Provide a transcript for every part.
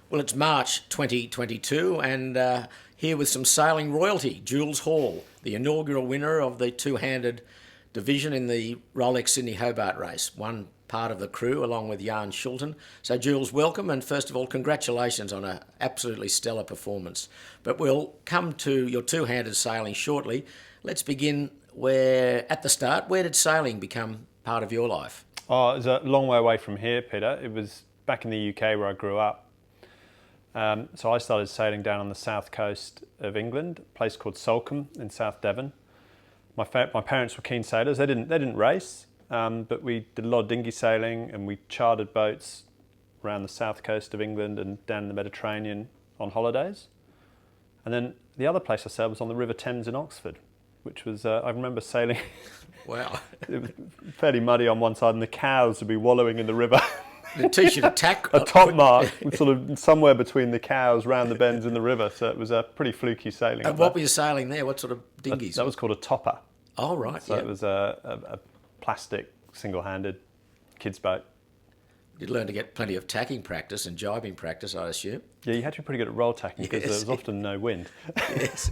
Well, it's March 2022, and here with some sailing royalty, Jules Hall, the inaugural winner of the two-handed division in the Rolex Sydney Hobart race, one part of the crew along with Jan Schulten. So, Jules, welcome, and first of all, congratulations on an absolutely stellar performance. But we'll come to your two-handed sailing shortly. Let's begin at the start. Where did sailing become part of your life? Oh, it was a long way away from here, Peter. It was back in the UK where I grew up. So I started sailing down on the south coast of England, a place called Salcombe in South Devon. My parents were keen sailors. They didn't race, but we did a lot of dinghy sailing, and we chartered boats around the south coast of England and down in the Mediterranean on holidays. And then the other place I sailed was on the River Thames in Oxford, which was, I remember sailing. Wow. It was fairly muddy on one side, and the cows would be wallowing in the river. It teach you to tack a top mark, sort of somewhere between the cows, round the bends in the river. So it was a pretty fluky sailing. And what were you sailing there? What sort of dinghies? That was called a topper. Oh, right. So it was a plastic, single-handed kids' boat. You'd learn to get plenty of tacking practice and jibing practice, I assume. Yeah, you had to be pretty good at roll tacking because there was often no wind. Yes.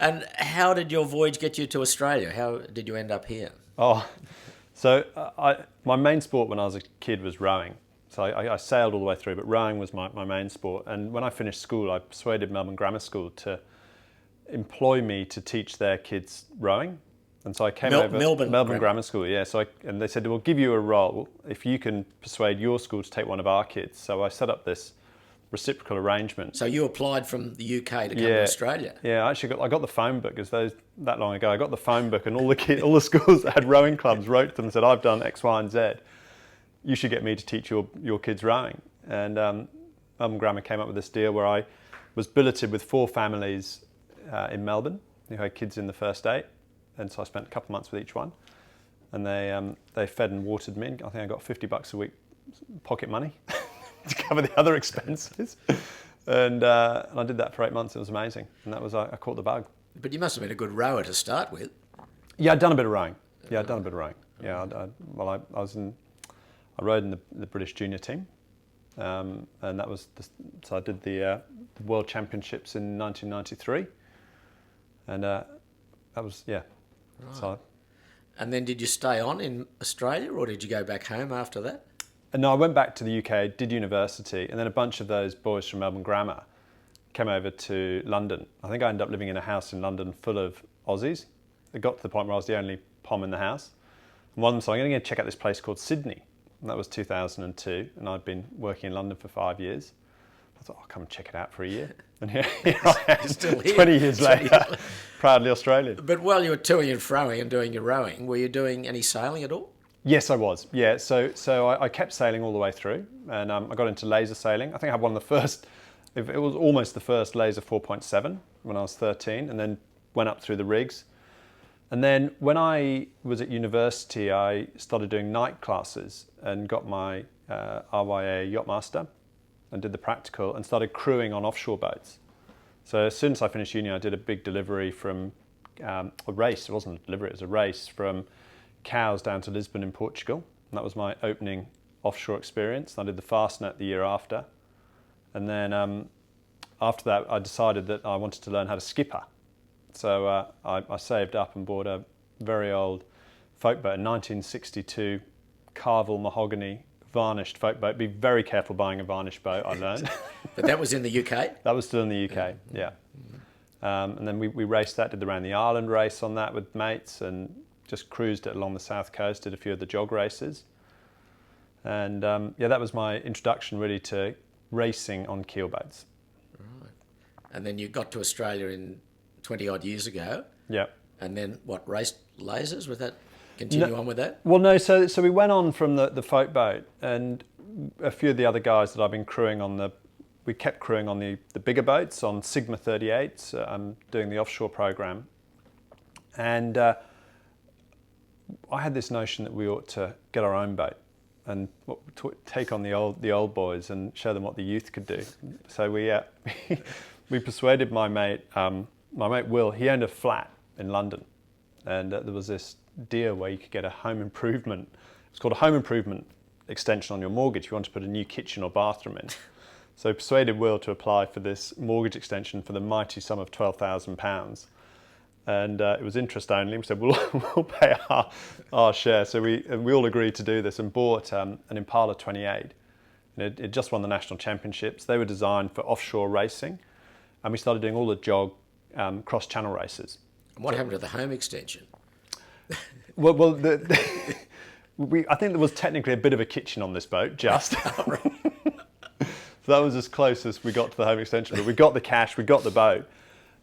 And how did your voyage get you to Australia? How did you end up here? Oh, so my main sport when I was a kid was rowing. So I sailed all the way through, but rowing was my main sport. And when I finished school, I persuaded Melbourne Grammar School to employ me to teach their kids rowing. And so I came over Melbourne Grammar School, yeah. And they said, we'll give you a role if you can persuade your school to take one of our kids. So I set up this reciprocal arrangement. So you applied from the UK to come to Australia? Yeah, I got the phone book, because that long ago, I got the phone book, and all the schools that had rowing clubs wrote to them and said, I've done X, Y, and Z. You should get me to teach your kids rowing. And Melbourne Grammar came up with this deal where I was billeted with 4 families in Melbourne who had kids in the first 8. And so I spent a couple of months with each one, and they fed and watered me. I think I got $50 a week pocket money to cover the other expenses, and I did that for 8 months. It was amazing, and that was I caught the bug. But you must have been a good rower to start with. Yeah, I'd done a bit of rowing. Yeah, I rowed in the British junior team, and that was so I did the World Championships in 1993, and that was Right. So, and then did you stay on in Australia, or did you go back home after that? No, I went back to the UK, did university, and then a bunch of those boys from Melbourne Grammar came over to London. I think I ended up living in a house in London full of Aussies. It got to the point where I was the only Pom in the house. And one of them said, I'm going to go check out this place called Sydney. And that was 2002, and I'd been working in London for 5 years. I thought, I'll come and check it out for a year. And here I am, Still here. 20 years later, proudly Australian. But while you were toing and froing and doing your rowing, were you doing any sailing at all? Yes, I was. Yeah, so I kept sailing all the way through, and I got into laser sailing. I think I had one of the first, it was almost the first laser 4.7 when I was 13, and then went up through the rigs. And then when I was at university, I started doing night classes and got my RYA Yacht Master and did the practical and started crewing on offshore boats. So as soon as I finished uni, I did a big delivery from a race. It wasn't a delivery, it was a race from Cowes down to Lisbon in Portugal. And that was my opening offshore experience. I did the Fastnet the year after. And then after that, I decided that I wanted to learn how to skipper. So I saved up and bought a very old folk boat, a 1962 Carvel mahogany varnished folk boat. Be very careful buying a varnished boat, I learned. But that was in the UK? That was still in the UK, yeah. And then we raced that, did the Round the Island race on that with mates, and just cruised it along the south coast, did a few of the jog races. And that was my introduction really to racing on keel boats. Right. And then you got to Australia in 20 odd years ago. Yeah. And then what, raced lasers? Was that continue on with that? Well, no. So we went on from the folk boat, and a few of the other guys that I've been crewing on we kept crewing on the bigger boats on Sigma 38s. I'm doing the offshore program, and I had this notion that we ought to get our own boat and take on the old boys and show them what the youth could do. So we persuaded my mate Will. He owned a flat in London, and there was this deal where you could get a home improvement. It's called a home improvement extension on your mortgage. You want to put a new kitchen or bathroom in. So persuaded Will to apply for this mortgage extension for the mighty sum of £12,000. And it was interest only. We said, we'll pay our share. So we all agreed to do this and bought an Impala 28. And it just won the national championships. They were designed for offshore racing. And we started doing all the jog cross-channel races. And what happened to the home extension? Well, I think there was technically a bit of a kitchen on this boat, just. So that was as close as we got to the home extension. But we got the cash, we got the boat.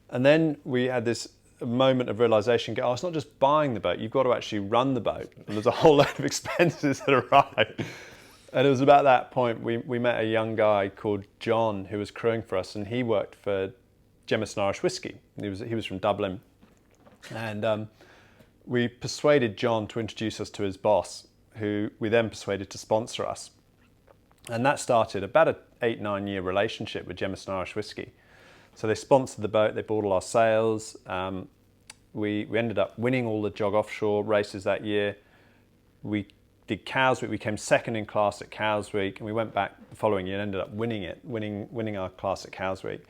And then we had this moment of realisation, oh, it's not just buying the boat, you've got to actually run the boat. And there's a whole load of expenses that arrive. And it was about that point we met a young guy called John who was crewing for us, and he worked for Jameson Irish Whiskey. He was from Dublin. And we persuaded John to introduce us to his boss, who we then persuaded to sponsor us. And that started about an 8-9 year relationship with Jameson Irish Whiskey. So they sponsored the boat, they bought all our sails. We ended up winning all the jog offshore races that year. We did Cows Week, we came second in class at Cows Week, and we went back the following year and ended up winning our class at Cows Week.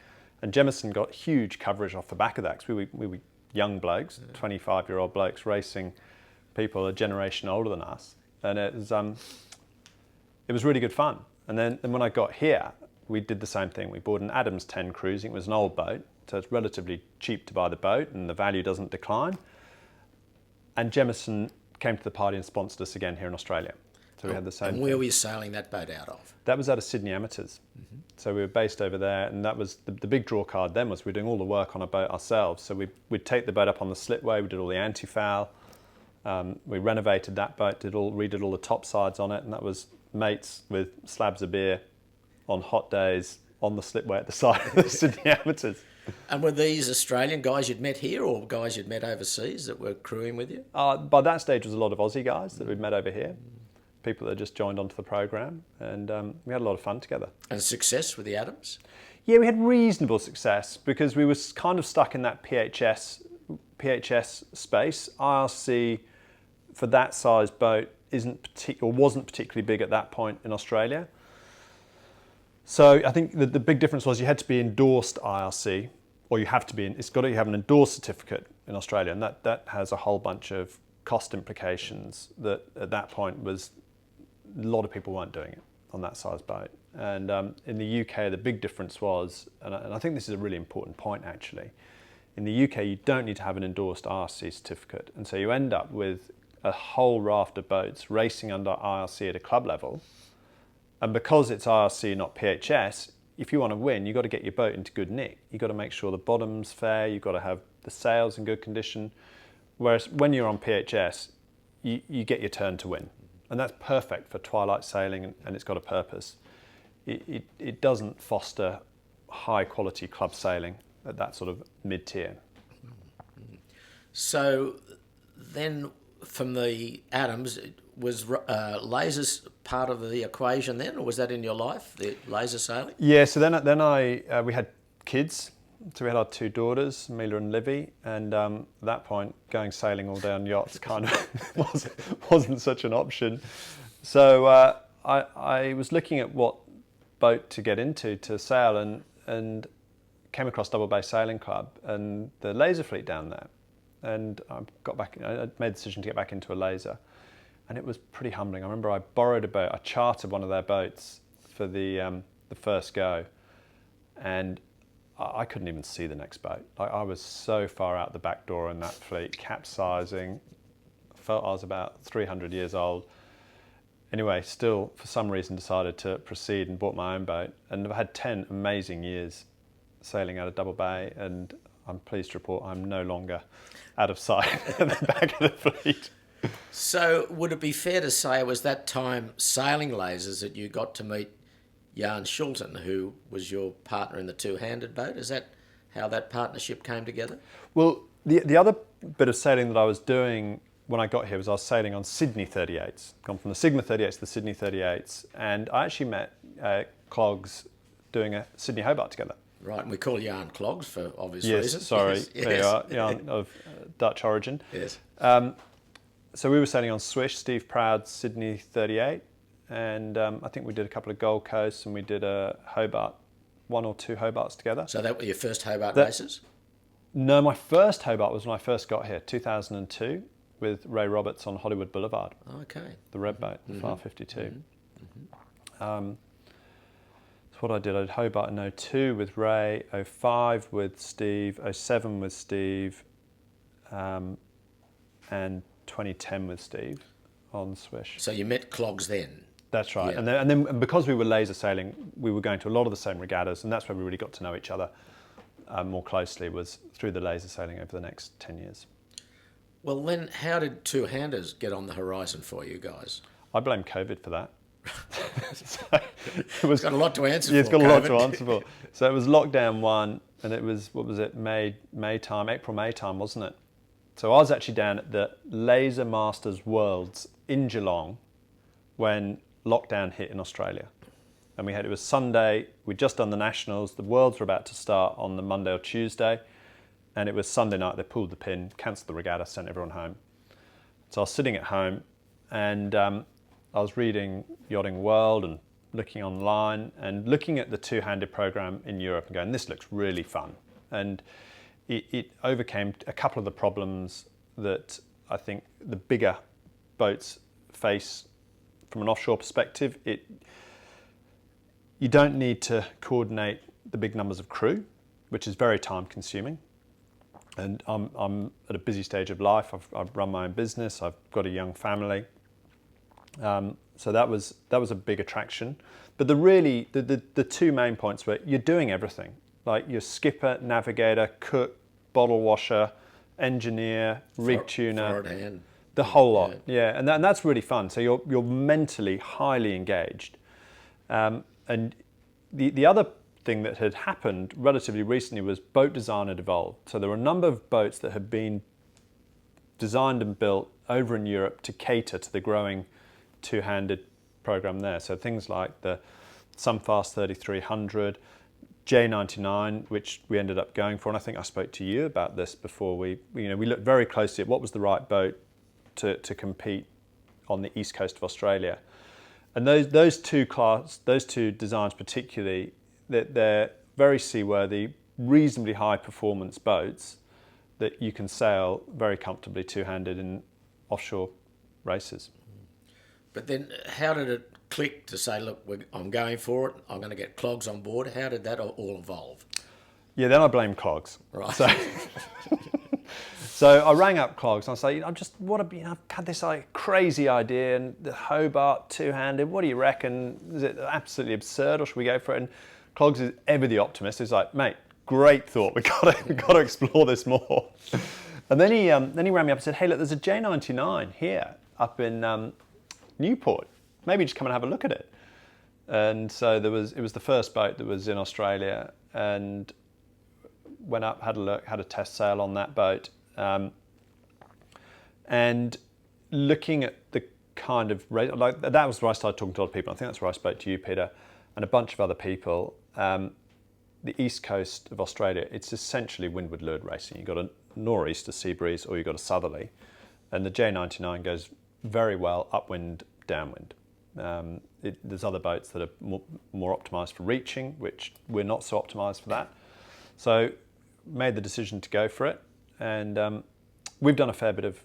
And Jameson got huge coverage off the back of that, because we were young blokes, 25-year-old blokes racing people a generation older than us. And it was really good fun. And then when I got here, we did the same thing. We bought an Adams 10 cruising. It was an old boat, so it's relatively cheap to buy the boat and the value doesn't decline. And Jameson came to the party and sponsored us again here in Australia. So we had the same And where were you sailing that boat out of? That was out of Sydney Amateurs. Mm-hmm. So we were based over there, and that was the big draw card then was we were doing all the work on a boat ourselves. So we'd take the boat up on the slipway, we did all the anti-foul, we renovated that boat, redid all the top sides on it, and that was mates with slabs of beer on hot days on the slipway at the side of the Sydney Amateurs. And were these Australian guys you'd met here or guys you'd met overseas that were crewing with you? By that stage, it was a lot of Aussie guys that we'd met over here, people that just joined onto the program, and we had a lot of fun together. And success with the Adams? Yeah, we had reasonable success because we were kind of stuck in that PHS space. IRC for that size boat wasn't particularly big at that point in Australia. So I think the big difference was you had to be endorsed IRC, or you have an endorsed certificate in Australia, and that has a whole bunch of cost implications that at that point was a lot of people weren't doing it on that size boat. And in the UK, the big difference was, and I think this is a really important point actually, in the UK you don't need to have an endorsed IRC certificate, and so you end up with a whole raft of boats racing under IRC at a club level. And because it's IRC, not PHS, if you want to win, you've got to get your boat into good nick. You've got to make sure the bottom's fair, you've got to have the sails in good condition. Whereas when you're on PHS, you get your turn to win. And that's perfect for twilight sailing, and it's got a purpose. It doesn't foster high quality club sailing at that sort of mid-tier. So then from the Adams, was lasers part of the equation then, or was that in your life, the laser sailing? Yeah, so then we had kids. So we had our two daughters, Mila and Livy, and at that point, going sailing all day on yachts kind of wasn't such an option. So I was looking at what boat to get into to sail, and came across Double Bay Sailing Club and the laser fleet down there. And I made the decision to get back into a laser. And it was pretty humbling. I remember I borrowed a boat, I chartered one of their boats for the first go, and I couldn't even see the next boat. I was so far out the back door in that fleet, capsizing. I felt I was about 300 years old. Anyway, still for some reason decided to proceed and bought my own boat, and I've had 10 amazing years sailing out of Double Bay, and I'm pleased to report I'm no longer out of sight at the back of the fleet. So would it be fair to say it was that time sailing lasers that you got to meet Jan Schulten, who was your partner in the two-handed boat? Is that how that partnership came together? Well, the other bit of sailing that I was doing when I got here was I was sailing on Sydney 38s, gone from the Sigma 38s to the Sydney 38s, and I actually met Clogs doing a Sydney Hobart together. Right, and we call Jan Clogs for obvious yes, reasons. Sorry, yes, there you are, Jan of Dutch origin. Yes. So we were sailing on Swish, Steve Proud's Sydney 38, and I think we did a couple of Gold Coasts, and we did a Hobart, 1 or 2 Hobarts together. So that were your first Hobart races? No, my first Hobart was when I first got here, 2002, with Ray Roberts on Hollywood Boulevard. Okay. The red boat, the Flower 52. That's what I did. I did Hobart in 02 with Ray, 05 with Steve, 07 with Steve, and 2010 with Steve on Swish. So you met Clogs then? That's right. Yeah. And then because we were laser sailing, we were going to a lot of the same regattas, and that's where we really got to know each other more closely, was through the laser sailing over the next 10 years. Well, then how did two-handers get on the horizon for you guys? I blame COVID for that. So it's got a lot to answer for. Yeah, it's got COVID. a lot to answer for. So it was lockdown 1, and it was, what was it, May time, April, May time, wasn't it? So I was actually down at the Laser Masters Worlds in Geelong when lockdown hit in Australia. And it was Sunday, we'd just done the Nationals, the Worlds were about to start on the Monday or Tuesday, and it was Sunday night, they pulled the pin, cancelled the regatta, sent everyone home. So I was sitting at home, and I was reading Yachting World and looking online and looking at the two-handed program in Europe and going, this looks really fun. And it overcame a couple of the problems that I think the bigger boats face from an offshore perspective. You don't need to coordinate the big numbers of crew, which is very time consuming. And I'm at a busy stage of life. I've run my own business. I've got a young family. So that was a big attraction. But the two main points were you're doing everything. Like you're skipper, navigator, cook, bottle washer, engineer, rig tuner, forward hand. the whole lot. Yeah, and that's really fun. So you're mentally highly engaged. And the other thing that had happened relatively recently was boat design had evolved. So there were a number of boats that had been designed and built over in Europe to cater to the growing two-handed program there. So things like the Sunfast 3300, J99, which we ended up going for, and I think I spoke to you about this before. We looked very closely at what was the right boat to compete on the east coast of Australia. And those two designs particularly, they're very seaworthy, reasonably high performance boats that you can sail very comfortably two-handed in offshore races. But then how did it click to say, look, I'm going for it, I'm going to get Clogs on board? How did that all evolve? Yeah, then I blame Clogs. Right. So I rang up Clogs and I say, I've had this crazy idea, and the Hobart two-handed, what do you reckon? Is it absolutely absurd, or should we go for it? And Clogs is ever the optimist. He's like, mate, great thought. We've got to explore this more. And then he rang me up and said, hey, look, there's a J99 here up in Newport. Maybe just come and have a look at it. And so it was the first boat that was in Australia, and went up, had a look, had a test sail on that boat. And looking at the kind of race, like that was where I started talking to a lot of people. I think that's where I spoke to you, Peter, and a bunch of other people. The east coast of Australia, it's essentially windward lured racing. You've got a nor'easter sea breeze, or you've got a southerly, and the J99 goes very well upwind, downwind. There's other boats that are more optimised for reaching, which we're not so optimised for that. So made the decision to go for it, and we've done a fair bit of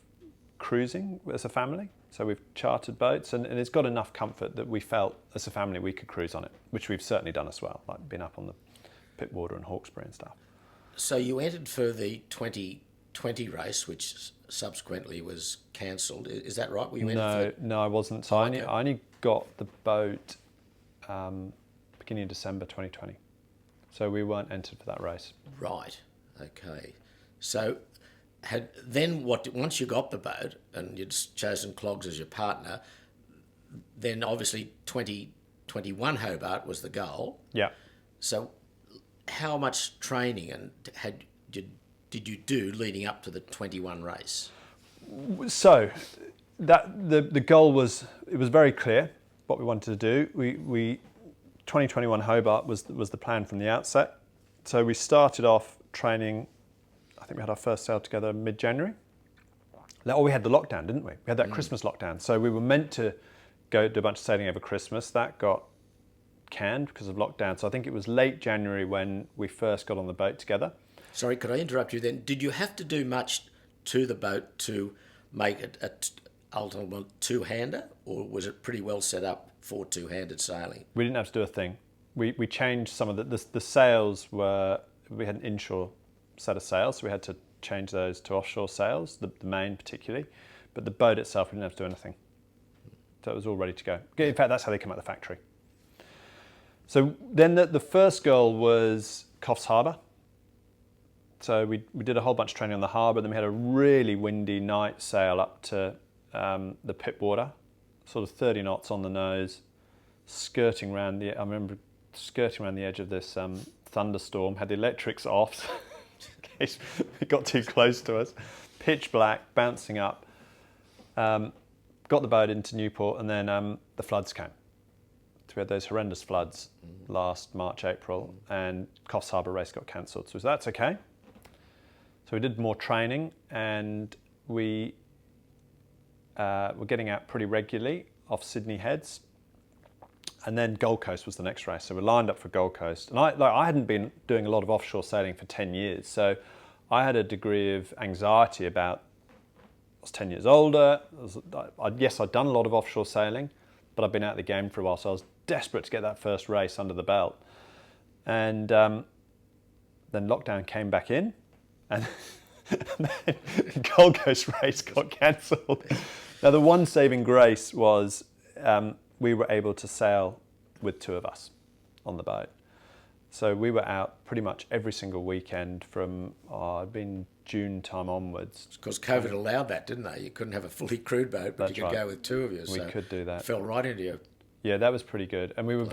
cruising as a family. So we've chartered boats, and it's got enough comfort that we felt as a family we could cruise on it, which we've certainly done as well, like been up on the Pittwater and Hawkesbury and stuff. So you entered for the 2020 race, which subsequently was cancelled. Is that right? Were you No, I wasn't. So I only got the boat beginning of December 2020. So we weren't entered for that race. Right. Okay. So once you got the boat and you'd chosen Clogs as your partner, then obviously 2021 Hobart was the goal. Yeah. So how much training did you do leading up to the 21 race? So that the goal was very clear what we wanted to do. We 2021 Hobart was the plan from the outset. So we started off training. I think we had our first sail together mid-January. We had the lockdown, didn't we? We had that Christmas lockdown. So we were meant to go do a bunch of sailing over Christmas. That got canned because of lockdown. So I think it was late January when we first got on the boat together. Sorry, could I interrupt you then? Did you have to do much to the boat to make it a ultimate two-hander, or was it pretty well set up for two-handed sailing? We didn't have to do a thing. We changed some of the sails were, we had an inshore set of sails, so we had to change those to offshore sails, the main particularly, but the boat itself we didn't have to do anything. So it was all ready to go. In fact, that's how they come out of the factory. So then the first goal was Coffs Harbour. So we did a whole bunch of training on the harbour, then we had a really windy night sail up to the Pittwater, sort of 30 knots on the nose, skirting around I remember skirting around the edge of this thunderstorm, had the electrics off in case it got too close to us, pitch black, bouncing up, got the boat into Newport, and then the floods came. So we had those horrendous floods last March, April, and Coffs Harbour race got cancelled. So that's okay. So we did more training, and we were getting out pretty regularly off Sydney Heads. And then Gold Coast was the next race. So we're lined up for Gold Coast. And I hadn't been doing a lot of offshore sailing for 10 years. So I had a degree of anxiety about, I was 10 years older. Yes, I'd done a lot of offshore sailing, but I'd been out of the game for a while. So I was desperate to get that first race under the belt. And then lockdown came back in, and then the Gold Coast race got cancelled. Now, the one saving grace was we were able to sail with two of us on the boat. So we were out pretty much every single weekend from, it'd been June time onwards. Because COVID allowed that, didn't they? You couldn't have a fully crewed boat, but you could go with two of you. We could do that. It fell right into you. Yeah, that was pretty good. And we were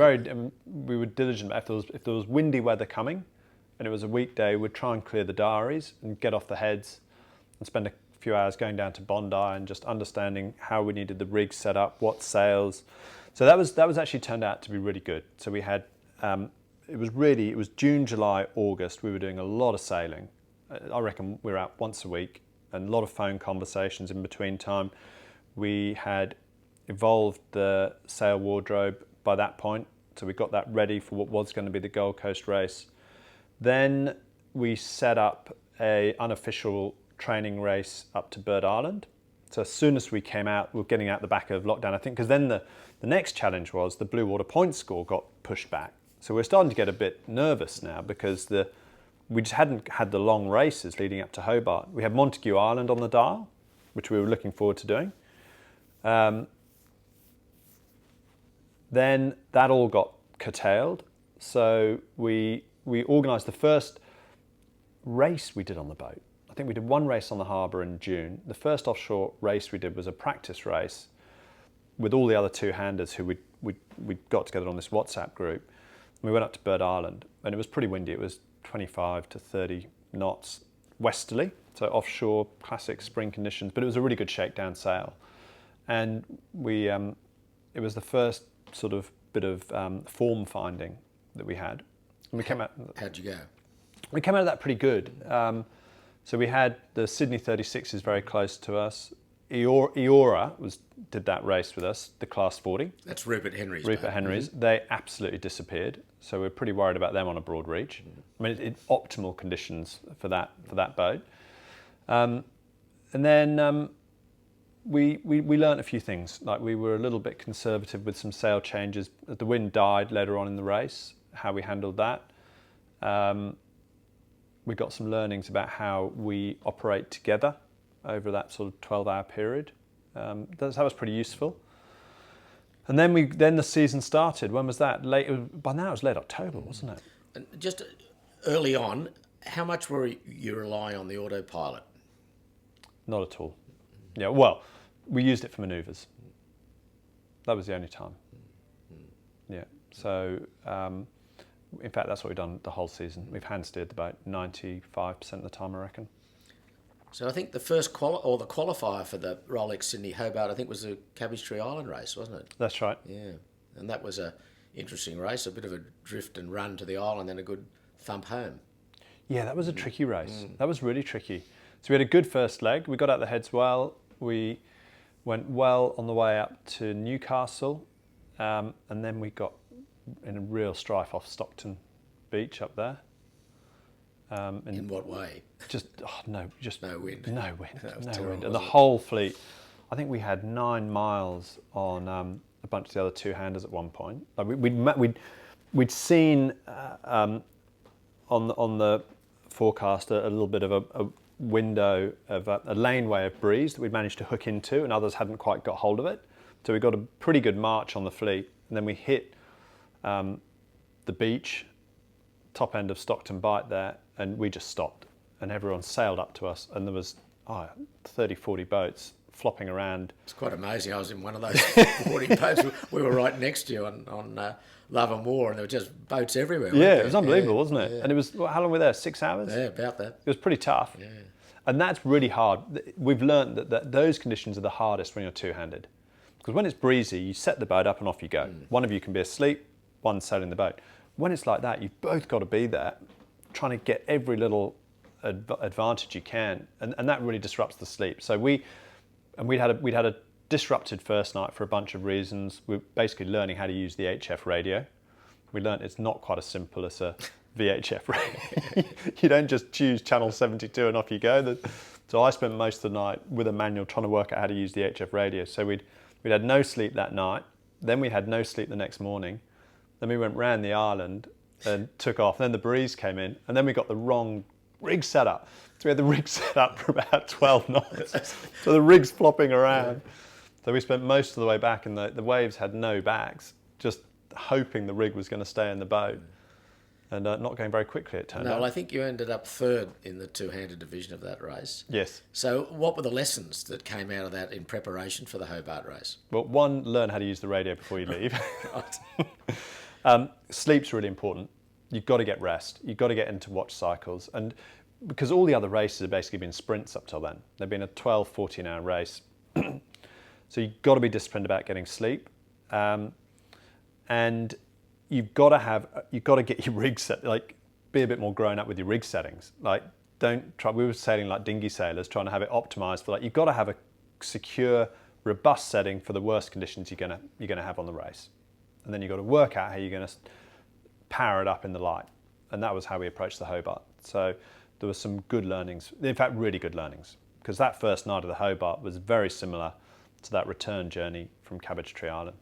we were diligent. If there was windy weather coming and it was a weekday, we'd try and clear the diaries and get off the heads and spend a few hours going down to Bondi and just understanding how we needed the rig set up, what sails. So that was actually turned out to be really good. So we had, it was June, July, August. We were doing a lot of sailing. I reckon we were out once a week, and a lot of phone conversations in between time. We had evolved the sail wardrobe by that point, so we got that ready for what was going to be the Gold Coast race. Then we set up a unofficial training race up to Bird Island. So as soon as we came out, we were getting out the back of lockdown, I think, because then the next challenge was the Blue Water point score got pushed back. So we're starting to get a bit nervous now because we just hadn't had the long races leading up to Hobart. We had Montague Island on the dial, which we were looking forward to doing. Then that all got curtailed. So we organised the first race we did on the boat. I think we did one race on the harbour in June. The first offshore race we did was a practice race with all the other two-handers who we got together on this WhatsApp group. We went up to Bird Island, and it was pretty windy. It was 25 to 30 knots westerly, so offshore, classic spring conditions, but it was a really good shakedown sail. And it was the first sort of bit of form finding that we had. And we came out. How'd you go? We came out of that pretty good. So we had the Sydney 36s very close to us. Eora did that race with us, the Class 40. That's Rupert Henry's. Rupert Henry's. Mm-hmm. They absolutely disappeared. So we're pretty worried about them on a broad reach. I mean, optimal conditions for that boat. And then we learnt a few things. Like, we were a little bit conservative with some sail changes. The wind died later on in the race, how we handled that. We got some learnings about how we operate together over that sort of 12-hour period. That was pretty useful. And then the season started. When was that? By now it was late October, wasn't it? And just early on, how much were you relying on the autopilot? Not at all. Yeah, well, we used it for manoeuvres. That was the only time. Yeah, so in fact, that's what we've done the whole season. We've hand steered the boat 95% of the time, I reckon. So I think the first the qualifier for the Rolex Sydney Hobart, I think, was the Cabbage Tree Island race, wasn't it? That's right. Yeah, and that was a interesting race, a bit of a drift and run to the island, then a good thump home. Yeah, that was a tricky race. That was really tricky. So we had a good first leg. We got out the heads well. We Went well on the way up to Newcastle, and then we got in a real strife off Stockton Beach up there. In what way? Just no wind, no wind, and the it? whole fleet. I think we had 9 miles on a bunch of the other two-handers at one point. Like we'd seen on the forecast a little bit of a window of a laneway of breeze that we'd managed to hook into, and others hadn't quite got hold of it. So we got a pretty good march on the fleet, and then we hit the beach, top end of Stockton Bight there, and we just stopped, and everyone sailed up to us, and there was 30, 40 boats flopping around. It's quite amazing. I was in one of those 40 boats. We were right next to you on Love and War, and there were just boats everywhere. Yeah, it was unbelievable, wasn't it? Yeah. And it was, how long were we there? 6 hours? Yeah, about that. It was pretty tough. Yeah. And that's really hard. We've learned that those conditions are the hardest when you're two-handed. Because when it's breezy, you set the boat up and off you go. One of you can be asleep, one sailing the boat. When it's like that, you've both got to be there, trying to get every little advantage you can, and that really disrupts the sleep. So we'd had a disrupted first night for a bunch of reasons. We're basically learning how to use the HF radio. We learned it's not quite as simple as a VHF radio. You don't just choose channel 72 and off you go. So I spent most of the night with a manual trying to work out how to use the HF radio. So we'd had no sleep that night. Then we had no sleep the next morning. Then we went round the island and took off. Then the breeze came in, and then we got the wrong rig set up. So we had the rig set up for about 12 knots. So the rig's flopping around. So we spent most of the way back, and the waves had no backs, just hoping the rig was going to stay in the boat, and not going very quickly, it turned out. Well, I think you ended up third in the two-handed division of that race. Yes. So what were the lessons that came out of that in preparation for the Hobart race? Well, one, learn how to use the radio before you leave. Sleep's really important. You've got to get rest. You've got to get into watch cycles. And because all the other races have basically been sprints up till then. They've been a 12, 14-hour race. So you've got to be disciplined about getting sleep. And you've got to get your rig set, like be a bit more grown up with your rig settings. Like don't try, we were sailing like dinghy sailors, trying to have it optimized for, like, you've got to have a secure, robust setting for the worst conditions you're gonna have on the race. And then you've got to work out how you're going to power it up in the light. And that was how we approached the Hobart. So there were some good learnings, in fact, really good learnings, because that first night of the Hobart was very similar to that return journey from Cabbage Tree Island.